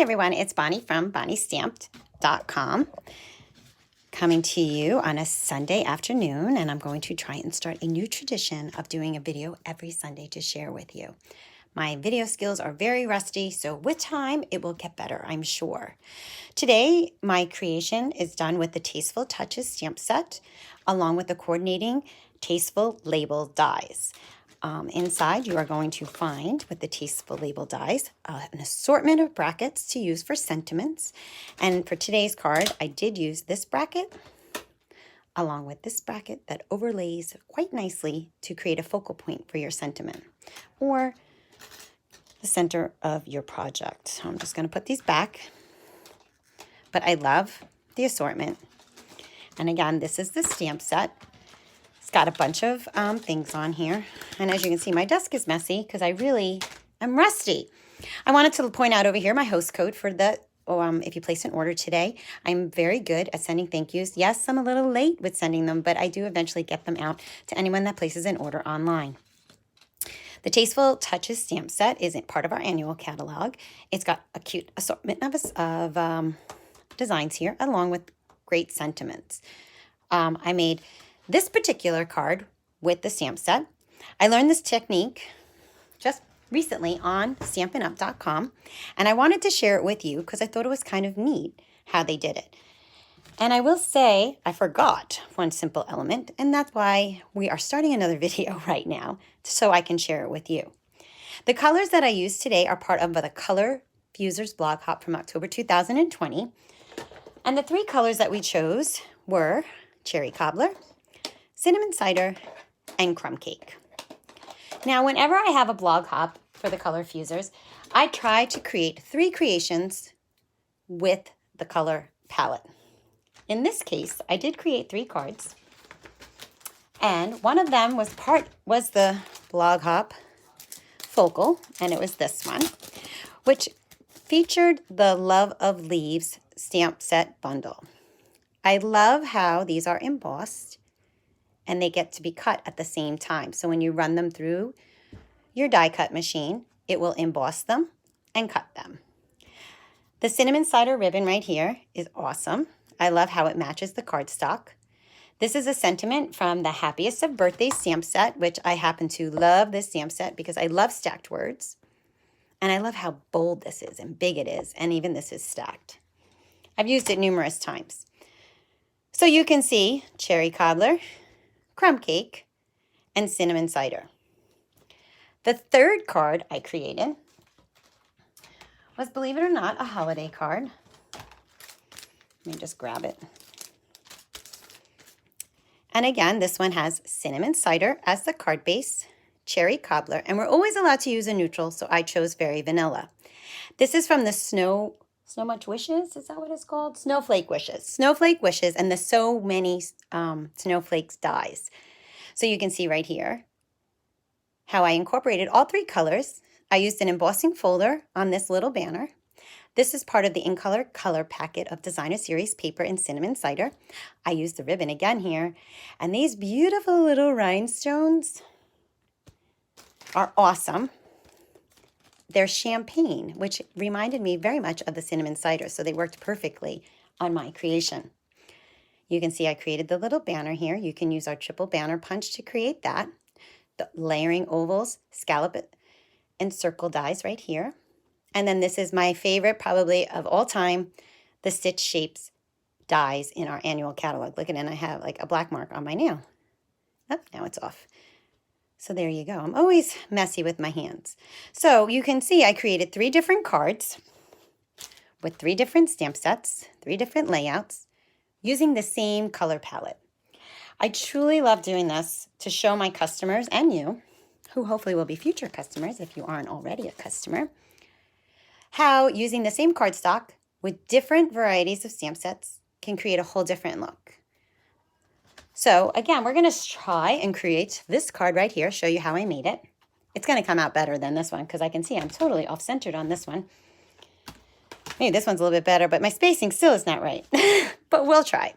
everyone, it's Bonnie from bonniestamped.com coming to you on a Sunday afternoon, and I'm going to try and start a new tradition of doing a video every Sunday to share with you. My video skills are very rusty, so with time it will get better, I'm sure. Today my creation is done with the Tasteful Touches stamp set along with the coordinating Tasteful Label dies. Inside, you are going to find, with the Tasteful Label dies, an assortment of brackets to use for sentiments. And for today's card, I did use this bracket along with this bracket that overlays quite nicely to create a focal point for your sentiment or the center of your project. So I'm just going to put these back. But I love the assortment. And again, this is the stamp set. It's got a bunch of things on here. And as you can see, my desk is messy because I really am rusty. I wanted to point out over here my host code for the, if you place an order today. I'm very good at sending thank yous. Yes, I'm a little late with sending them, but I do eventually get them out to anyone that places an order online. The Tasteful Touches stamp set isn't part of our annual catalog. It's got a cute assortment of designs here, along with great sentiments. I made this particular card with the stamp set. I learned this technique just recently on StampinUp.com, and I wanted to share it with you because I thought it was kind of neat how they did it. And I will say I forgot one simple element, and that's why we are starting another video right now so I can share it with you. The colors that I used today are part of the Color Fusers blog hop from October 2020. And the three colors that we chose were Cherry Cobbler, Cinnamon Cider, and Crumb Cake. Now, whenever I have a blog hop for the Color Fusers, I try to create 3 creations with the color palette. In this case, I did create 3 cards, and one of them was the blog hop focal, and it was this one, which featured the Love of Leaves stamp set bundle. I love how these are embossed and they get to be cut at the same time. So when you run them through your die cut machine, it will emboss them and cut them. The Cinnamon Cider ribbon right here is awesome. I love how it matches the cardstock. This is a sentiment from the Happiest of Birthdays stamp set, which I happen to love this stamp set because I love stacked words. And I love how bold this is and big it is, and even this is stacked. I've used it numerous times. So you can see Cherry Cobbler, Crumb Cake, and Cinnamon Cider. The third card I created was, believe it or not, a holiday card. Let me just grab it. And again, this one has Cinnamon Cider as the card base, Cherry Cobbler, and we're always allowed to use a neutral, so I chose Very Vanilla. This is from the Snow Much Wishes, is that what it's called? Snowflake Wishes. Snowflake Wishes, and the So Many Snowflakes dies. So you can see right here how I incorporated all 3 colors. I used an embossing folder on this little banner. This is part of the In Color color packet of Designer Series paper and Cinnamon Cider. I used the ribbon again here. And these beautiful little rhinestones are awesome. They're champagne, which reminded me very much of the Cinnamon Cider, so they worked perfectly on my creation. You can see I created the little banner here. You can use our triple banner punch to create that. The layering ovals, scallop, and circle dies right here. And then this is my favorite probably of all time, the Stitch Shapes dies in our annual catalog. Look at it, and I have like a black mark on my nail. Oh, now it's off. So there you go. I'm always messy with my hands. So you can see I created 3 different cards with 3 different stamp sets, 3 different layouts, using the same color palette. I truly love doing this to show my customers and you, who hopefully will be future customers if you aren't already a customer, how using the same cardstock with different varieties of stamp sets can create a whole different look. So again, we're going to try and create this card right here, show you how I made it. It's going to come out better than this one because I can see I'm totally off-centered on this one. Maybe this one's a little bit better, but my spacing still is not right. But we'll try.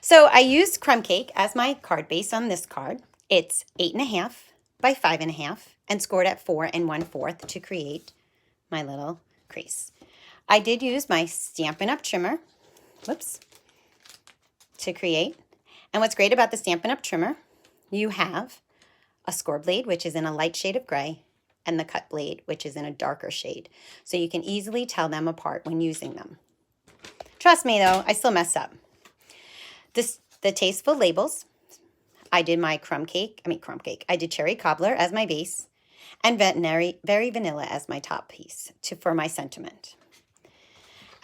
So I used Crumb Cake as my card base on this card. It's 8.5 by 5.5 and scored at 4 1/4 to create my little crease. I did use my Stampin' Up! Trimmer, whoops, to create. And what's great about the Stampin' Up! Trimmer, you have a score blade, which is in a light shade of gray, and the cut blade, which is in a darker shade. So you can easily tell them apart when using them. Trust me though, I still mess up. The tasteful labels, I did my I did cherry cobbler as my base, and very vanilla as my top piece for my sentiment.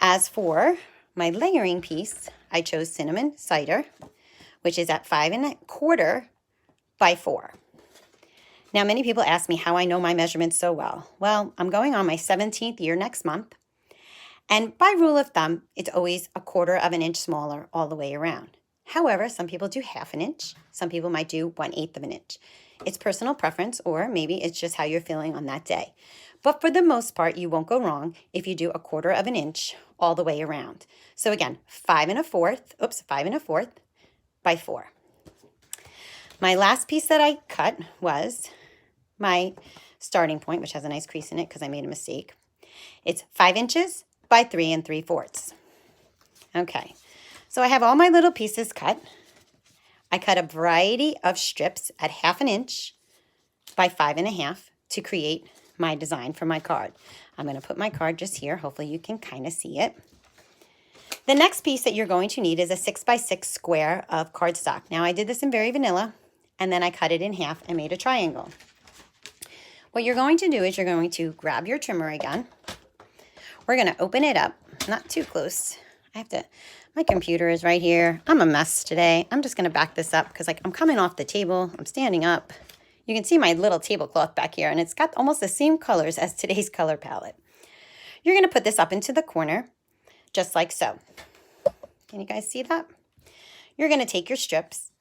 As for my layering piece, I chose cinnamon cider, which is at 5 1/4 by 4. Now, many people ask me how I know my measurements so well. Well, I'm going on my 17th year next month. And by rule of thumb, it's always 1/4 of an inch smaller all the way around. However, some people do 1/2 inch. Some people might do 1/8 of an inch. It's personal preference, or maybe it's just how you're feeling on that day. But for the most part, you won't go wrong if you do 1/4 of an inch all the way around. So again, 5 1/4 by 4. My last piece that I cut was my starting point, which has a nice crease in it because I made a mistake. It's 5 inches by 3 3/4. Okay, so I have all my little pieces cut. I cut a variety of strips at 1/2 inch by 5 1/2 to create my design for my card. I'm going to put my card just here. Hopefully you can kind of see it. The next piece that you're going to need is a 6 by 6 square of cardstock. Now I did this in very vanilla, and then I cut it in half and made a triangle. What you're going to do is you're going to grab your trimmer again. We're going to open it up, not too close. My computer is right here. I'm a mess today. I'm just going to back this up because I'm coming off the table. I'm standing up. You can see my little tablecloth back here, and it's got almost the same colors as today's color palette. You're going to put this up into the corner, just like so. Can you guys see that? You're going to take your strips,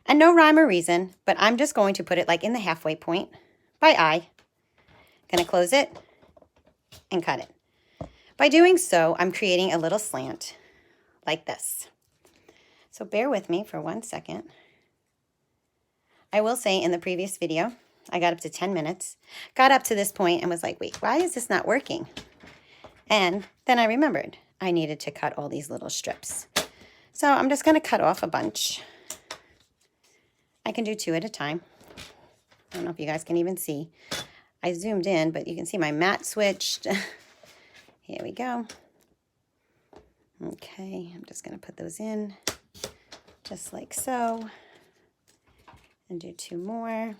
and no rhyme or reason, but I'm just going to put it in the halfway point by eye. Going to close it and cut it. By doing so, I'm creating a little slant like this. So bear with me for 1 second. I will say in the previous video, I got up to 10 minutes, got up to this point and was like, wait, why is this not working? And then I remembered I needed to cut all these little strips. So I'm just going to cut off a bunch. I can do 2 at a time. I don't know if you guys can even see. I zoomed in, but you can see my mat switched. Here we go. Okay, I'm just going to put those in just like so. And do 2 more.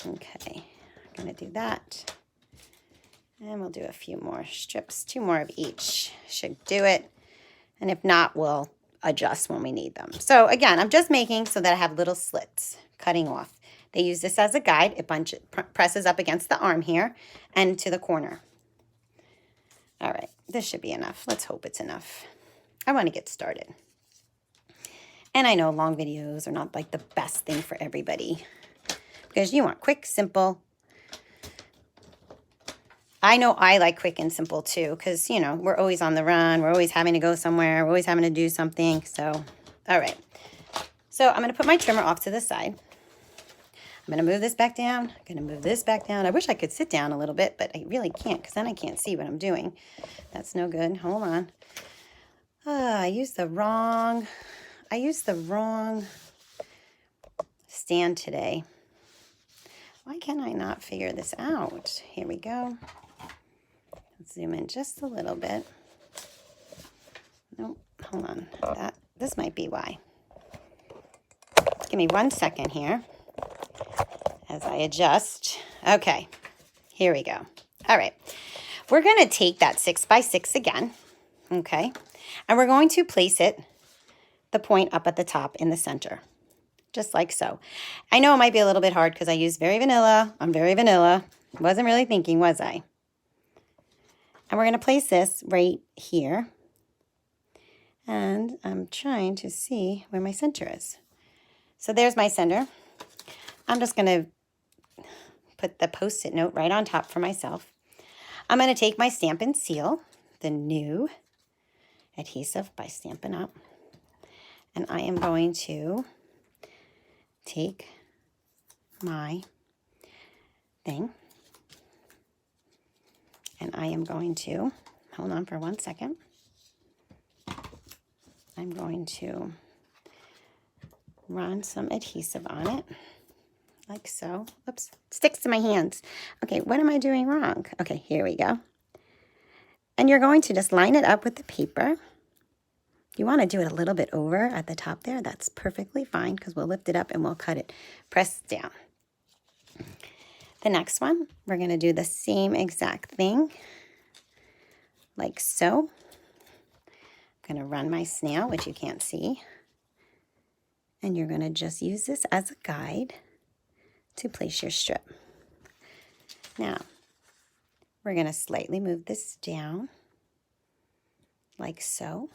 Okay, I'm going to do that. And we'll do a few more strips, 2 more of each. Should do it. And if not, we'll adjust when we need them. So again, I'm just making so that I have little slits cutting off. They use this as a guide. It presses up against the arm here and to the corner. All right, this should be enough. Let's hope it's enough. I want to get started. And I know long videos are not the best thing for everybody because you want quick, simple. I know I like quick and simple too because, we're always on the run. We're always having to go somewhere. We're always having to do something. So, all right. So I'm going to put my trimmer off to the side. I'm going to move this back down. I'm going to move this back down. I wish I could sit down a little bit, but I really can't because then I can't see what I'm doing. That's no good. Hold on. I used the wrong stand today. Why can I not figure this out? Here we go. Let's zoom in just a little bit. Nope, hold on. This might be why. Give me 1 second here as I adjust. Okay, here we go. All right, we're going to take that 6 by 6 again, okay, and we're going to place the point up at the top in the center, just like so. I know it might be a little bit hard because I used very vanilla. I'm very vanilla. Wasn't really thinking, was I? And we're going to place this right here. And I'm trying to see where my center is. So there's my center. I'm just going to put the Post-it note right on top for myself. I'm going to take my Stampin' Seal, the new adhesive by Stampin' Up. And I am going to take my thing. And I am going to, hold on for 1 second. I'm going to run some adhesive on it, like so. Oops, sticks to my hands. Okay, what am I doing wrong? Okay, here we go. And you're going to just line it up with the paper. You want to do it a little bit over at the top there. That's perfectly fine because we'll lift it up and we'll cut it. Press down. The next one, we're going to do the same exact thing, like so. I'm going to run my snail, which you can't see. And you're going to just use this as a guide to place your strip. Now, we're going to slightly move this down, like so.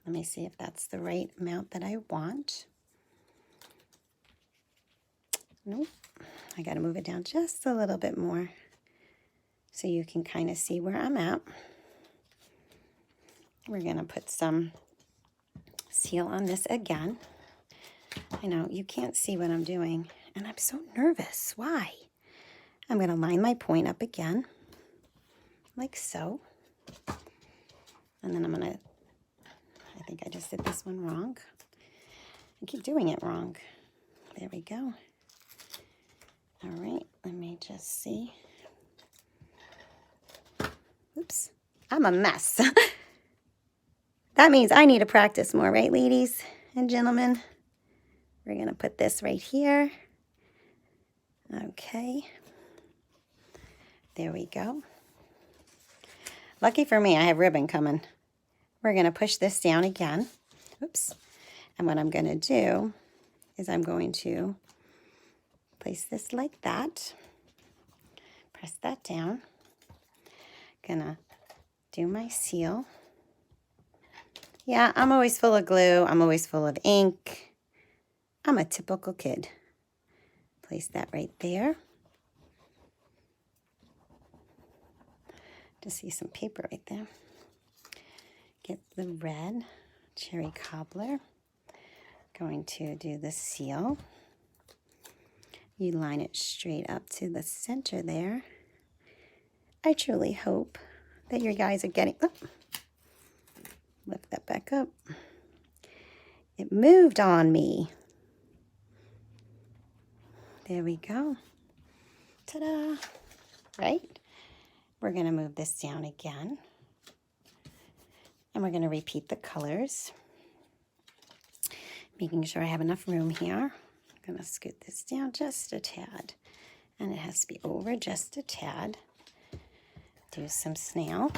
Let me see if that's the right amount that I want. Nope. I got to move it down just a little bit more so you can kind of see where I'm at. We're going to put some seal on this again. I know you can't see what I'm doing, and I'm so nervous. Why? I'm going to line my point up again, like so. And then I'm going to, I think I just did this one wrong. I keep doing it wrong. There we go. All right, let me just see. Oops, I'm a mess. That means I need to practice more, right, ladies and gentlemen? We're going to put this right here. Okay. There we go. Lucky for me, I have ribbon coming. We're going to push this down again. Oops. And what I'm going to do is I'm going to place this like that. Press that down. Gonna do my seal. Yeah, I'm always full of glue. I'm always full of ink. I'm a typical kid. Place that right there. Just see some paper right there. Get the red cherry cobbler. Going to do the seal. You line it straight up to the center there. I truly hope that you guys are getting, oh, lift that back up. It moved on me. There we go. Ta-da! Right? We're going to move this down again. And we're going to repeat the colors. Making sure I have enough room here. I'm going to scoot this down just a tad. And it has to be over just a tad. Do some snail.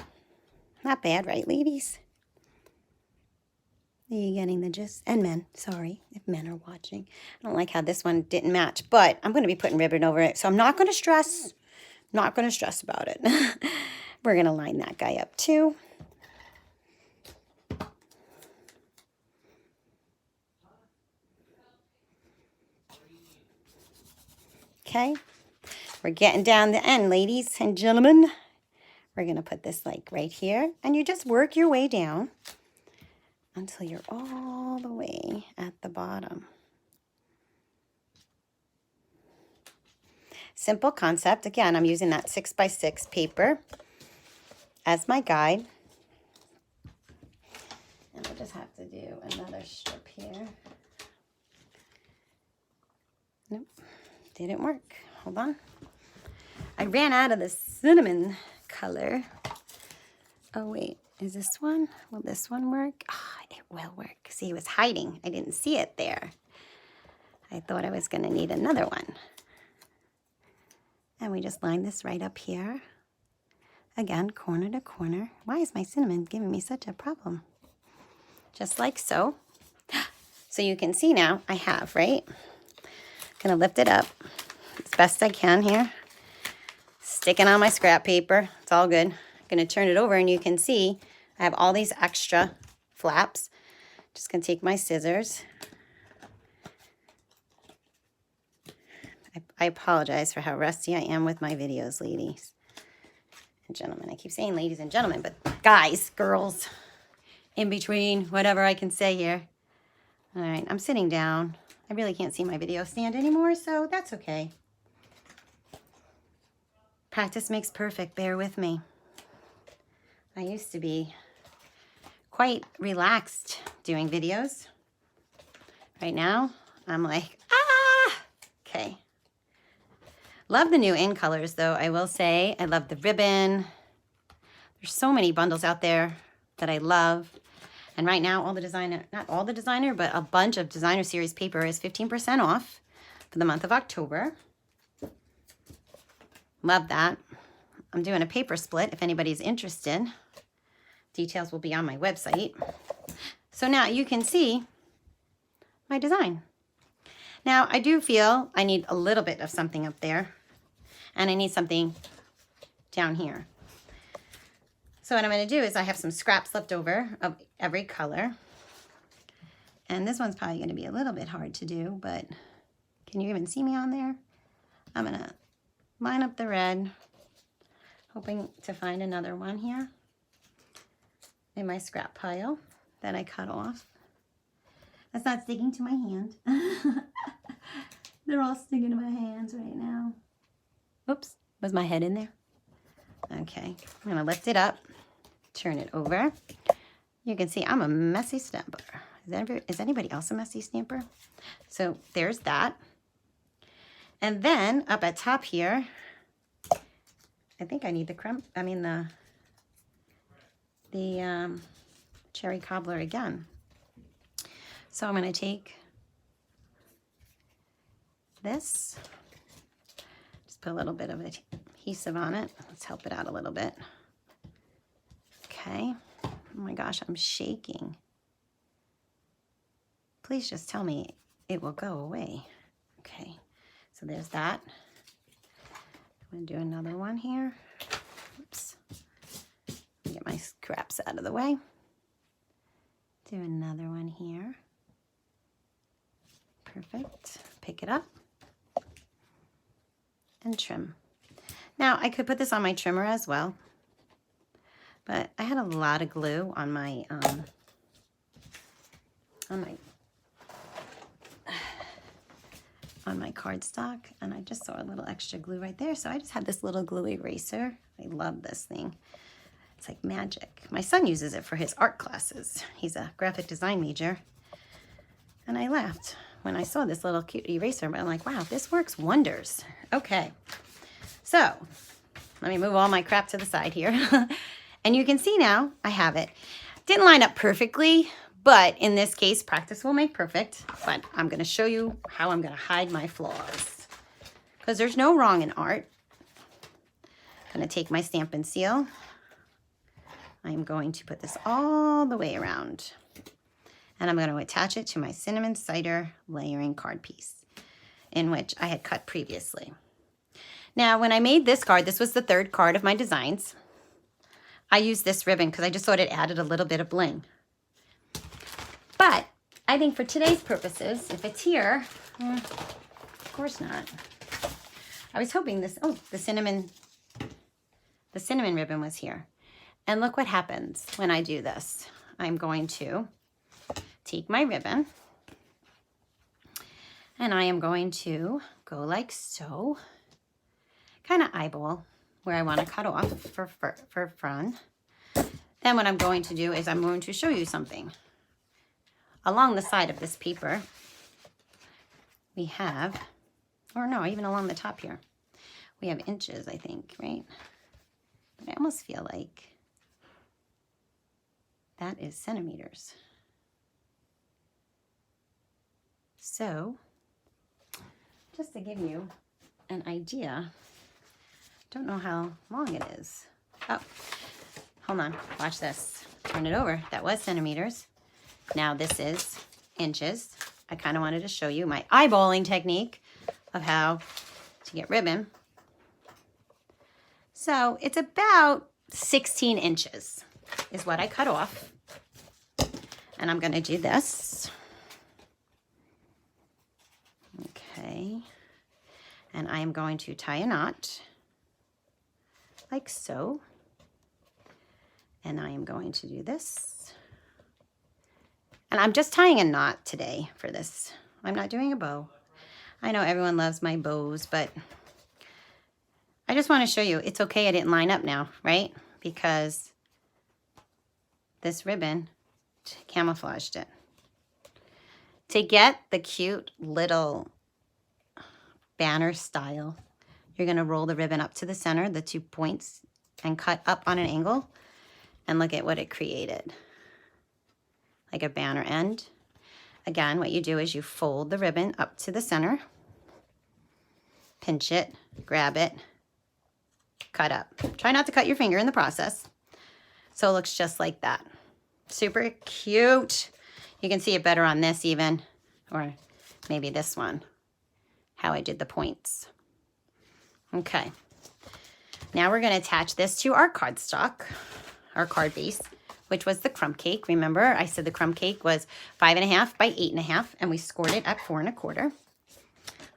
Not bad, right, ladies? Are you getting the gist? And men, sorry, if men are watching. I don't like how this one didn't match, but I'm going to be putting ribbon over it, so I'm not going to stress. Not going to stress about it. We're going to line that guy up, too. Okay. We're getting down the end, ladies and gentlemen. We're going to put this like right here, and you just work your way down until you're all the way at the bottom. Simple concept. Again, I'm using that 6x6 paper as my guide. And I just have to do another strip here. Nope, didn't work. Hold on. I ran out of the cinnamon color. Oh, wait. Is this one? Will this one work? Ah, it will work. See, it was hiding. I didn't see it there. I thought I was going to need another one. And we just line this right up here. Again, corner to corner. Why is my cinnamon giving me such a problem? Just like so. So you can see now I have, right? Gonna lift it up as best I can here. Sticking on my scrap paper. It's all good. Gonna turn it over and you can see I have all these extra flaps. Just gonna take my scissors. I apologize for how rusty I am with my videos, ladies and gentlemen. I keep saying ladies and gentlemen, but guys, girls, in between, whatever I can say here. All right, I'm sitting down. I really can't see my video stand anymore, so that's okay. Practice makes perfect. Bear with me. I used to be quite relaxed doing videos. Right now, I'm like, ah! Okay. Love the new in colors, though, I will say. I love the ribbon. There's so many bundles out there that I love. And right now, all the designer, not all the designer, but a bunch of designer series paper is 15% off for the month of October. Love that. I'm doing a paper split if anybody's interested. Details will be on my website. So now you can see my design. Now I do feel I need a little bit of something up there, and I need something down here. So what I'm going to do is I have some scraps left over of every color. And this one's probably going to be a little bit hard to do, but can you even see me on there? I'm going to line up the red, hoping to find another one here in my scrap pile that I cut off. That's not sticking to my hand. They're all sticking to my hands right now. Oops, was my head in there? Okay, I'm gonna lift it up, turn it over. You can see I'm a messy stamper. Is anybody else a messy stamper? So there's that. And then up at top here, I think I need the crumb, the cherry cobbler again. So I'm going to take this, just put a little bit of adhesive on it. Let's help it out a little bit. Okay. Oh my gosh, I'm shaking. Please just tell me it will go away. Okay. So there's that. I'm going to do another one here. Oops. Get my scraps out of the way. Do another one here. Perfect. Pick it up and trim. Now I could put this on my trimmer as well, but I had a lot of glue on my cardstock, and I just saw a little extra glue right there, so I just had this little glue eraser. I love this thing. It's like magic. My son uses it for his art classes. He's a graphic design major, and I laughed when I saw this little cute eraser, but I'm like, wow, this works wonders. Okay, so let me move all my crap to the side here. And you can see now I have it. Didn't line up perfectly, but in this case, practice will make perfect. But I'm going to show you how I'm going to hide my flaws, because there's no wrong in art. I'm going to take my stamp and seal. I'm going to put this all the way around, and I'm going to attach it to my cinnamon cider layering card piece, in which I had cut previously. Now, when I made this card, this was the third card of my designs. I used this ribbon because I just thought it added a little bit of bling. But I think for today's purposes, if it's here, of course not. I was hoping this, oh, the cinnamon ribbon was here. And look what happens when I do this. I'm going to take my ribbon, and I am going to go like so, kind of eyeball where I want to cut off for fun. Then what I'm going to do is I'm going to show you something. Along the side of this paper, we have, or no, even along the top here, we have inches, I think, right? But I almost feel like that is centimeters. So, just to give you an idea, don't know how long it is. Oh, hold on, watch this. Turn it over. That was centimeters. Now this is inches. I kind of wanted to show you my eyeballing technique of how to get ribbon. So it's about 16 inches is what I cut off. And I'm going to do this. Okay. And I am going to tie a knot like so. And I am going to do this. And I'm just tying a knot today for this. I'm not doing a bow. I know everyone loves my bows, but I just want to show you, it's okay I didn't line up now, right? Because this ribbon camouflaged it. To get the cute little banner style, you're going to roll the ribbon up to the center, the 2 points, and cut up on an angle. And look at what it created. Like a banner end. Again, what you do is you fold the ribbon up to the center, pinch it, grab it, cut up. Try not to cut your finger in the process. So it looks just like that. Super cute. You can see it better on this even, or maybe this one, how I did the points. Okay. Now we're going to attach this to our cardstock, our card base, which was the crumb cake. Remember, I said the crumb cake was 5.5 by 8.5, and we scored it at 4.25.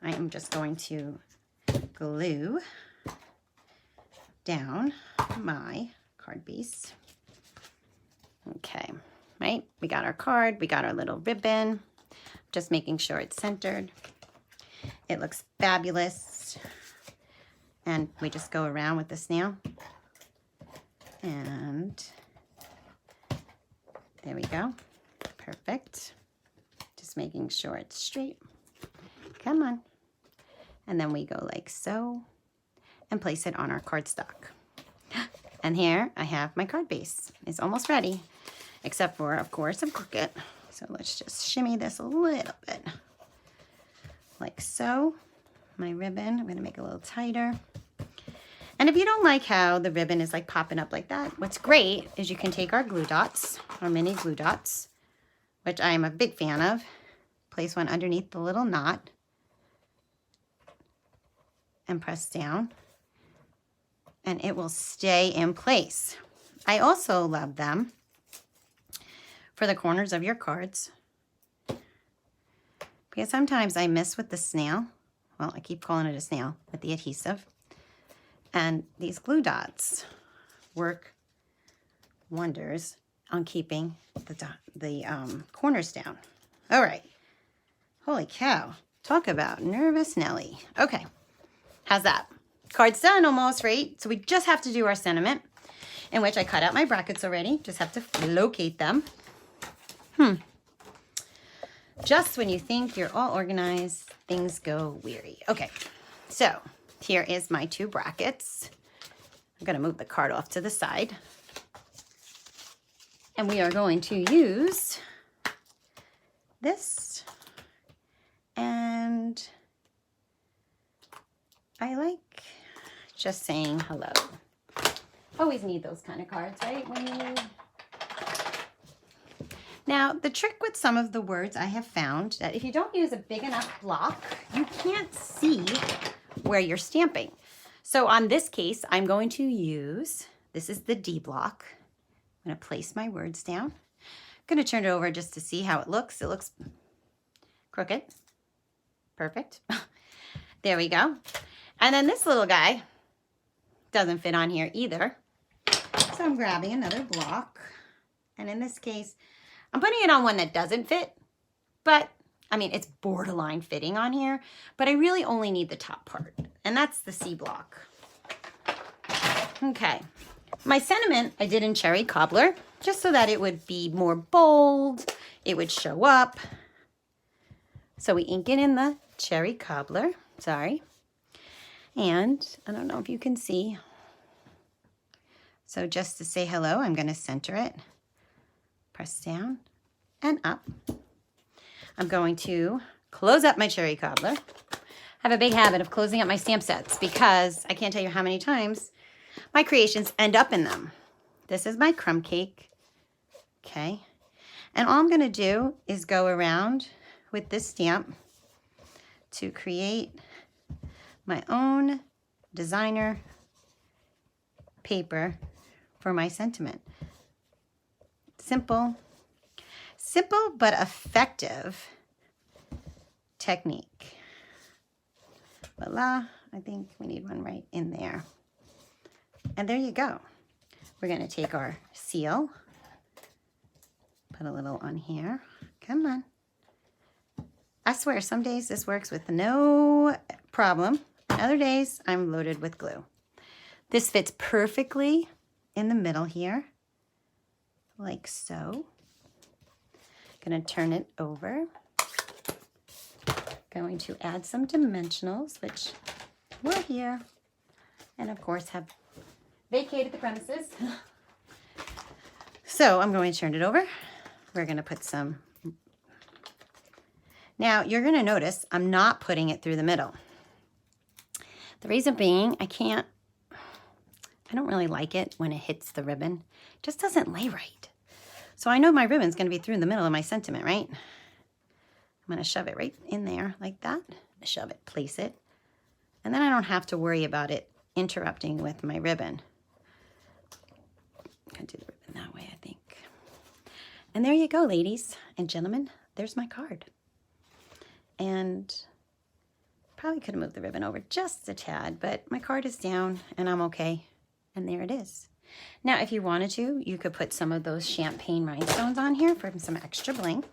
I am just going to glue down my card base. Okay, right? We got our card, we got our little ribbon. Just making sure it's centered. It looks fabulous. And we just go around with the snail. And there we go. Perfect. Just making sure it's straight. Come on. And then we go like so and place it on our cardstock. And here I have my card base. It's almost ready, except for, of course, I'm crooked. So let's just shimmy this a little bit. Like so. My ribbon, I'm going to make it a little tighter. And if you don't like how the ribbon is like popping up like that, what's great is you can take our glue dots, our mini glue dots, which I am a big fan of. Place one underneath the little knot and press down, and it will stay in place. I also love them for the corners of your cards, because sometimes I miss with the snail. Well, I keep calling it a snail with the adhesive. And these glue dots work wonders on keeping the corners down. All right. Holy cow. Talk about nervous Nelly. Okay. How's that? Card's done almost, right? So we just have to do our sentiment, in which I cut out my brackets already. Just have to locate them. Just when you think you're all organized, things go weary. Okay, so here is my 2 brackets. I'm going to move the card off to the side. And we are going to use this. And I like just saying hello. Always need those kind of cards, right? When you need... Now, the trick with some of the words I have found that if you don't use a big enough block, you can't see where you're stamping. So on this case, I'm going to use, this is the D block. I'm going to place my words down. I'm going to turn it over just to see how it looks. It looks crooked. Perfect. There we go. And then this little guy doesn't fit on here either. So I'm grabbing another block. And in this case, I'm putting it on one that doesn't fit, but I mean, it's borderline fitting on here, but I really only need the top part, and that's the C block. Okay, my sentiment I did in cherry cobbler, just so that it would be more bold, it would show up. So we ink it in the cherry cobbler, sorry. And I don't know if you can see. So just to say hello, I'm going to center it. Press down and up. I'm going to close up my cherry cobbler. I have a big habit of closing up my stamp sets because I can't tell you how many times my creations end up in them. This is my crumb cake. Okay. And all I'm going to do is go around with this stamp to create my own designer paper for my sentiment. Simple but effective technique. Voila, I think we need one right in there. And there you go. We're going to take our seal, put a little on here. Come on. I swear, some days this works with no problem. Other days, I'm loaded with glue. This fits perfectly in the middle here, like so. Gonna turn it over. Going to add some dimensionals, which were here, and of course have vacated the premises. So I'm going to turn it over. We're gonna put some. Now you're gonna notice I'm not putting it through the middle. The reason being, I don't really like it when it hits the ribbon. It just doesn't lay right. So I know my ribbon's gonna be through the middle of my sentiment, right? I'm gonna shove it right in there like that. Shove it, place it. And then I don't have to worry about it interrupting with my ribbon. I'm gonna do the ribbon that way, I think. And there you go, ladies and gentlemen. There's my card. And probably could have moved the ribbon over just a tad, but my card is down and I'm okay. And there it is. Now, if you wanted to, you could put some of those champagne rhinestones on here for some extra bling.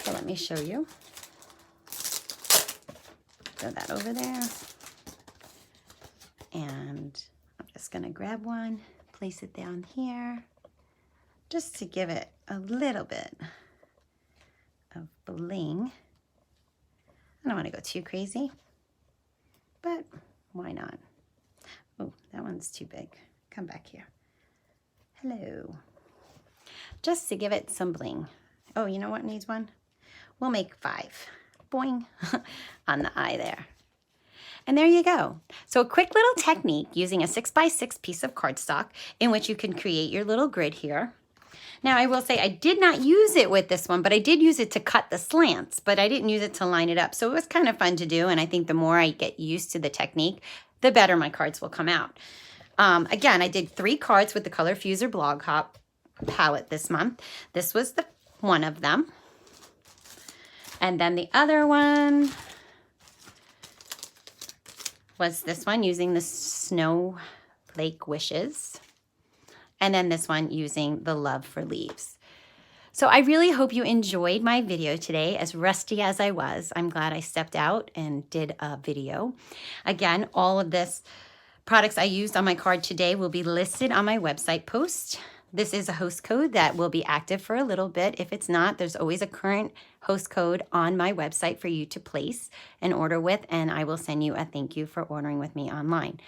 So let me show you. Throw that over there. And I'm just gonna grab one, place it down here, just to give it a little bit of bling. I don't want to go too crazy, but why not? Oh, that one's too big. Come back here. Hello. Just to give it some bling. Oh, you know what needs one? We'll make 5. Boing. On the eye there. And there you go. So a quick little technique using a 6x6 piece of cardstock in which you can create your little grid here. Now, I will say I did not use it with this one, but I did use it to cut the slants, but I didn't use it to line it up. So it was kind of fun to do, and I think the more I get used to the technique, the better my cards will come out. Again, I did 3 cards with the Color Fuser Blog Hop palette this month. This was one of them. And then the other one was this one using the Snowflake Wishes. And then this one using the Love for Leaves. So I really hope you enjoyed my video today, as rusty as I was. I'm glad I stepped out and did a video. Again, all of this products I used on my card today will be listed on my website post. This is a host code that will be active for a little bit. If it's not, there's always a current host code on my website for you to place and order with, and I will send you a thank you for ordering with me online.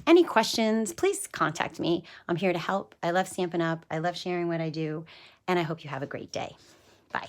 Any questions, please contact me. I'm here to help. I love Stampin' Up. I love sharing what I do, and I hope you have a great day. Bye.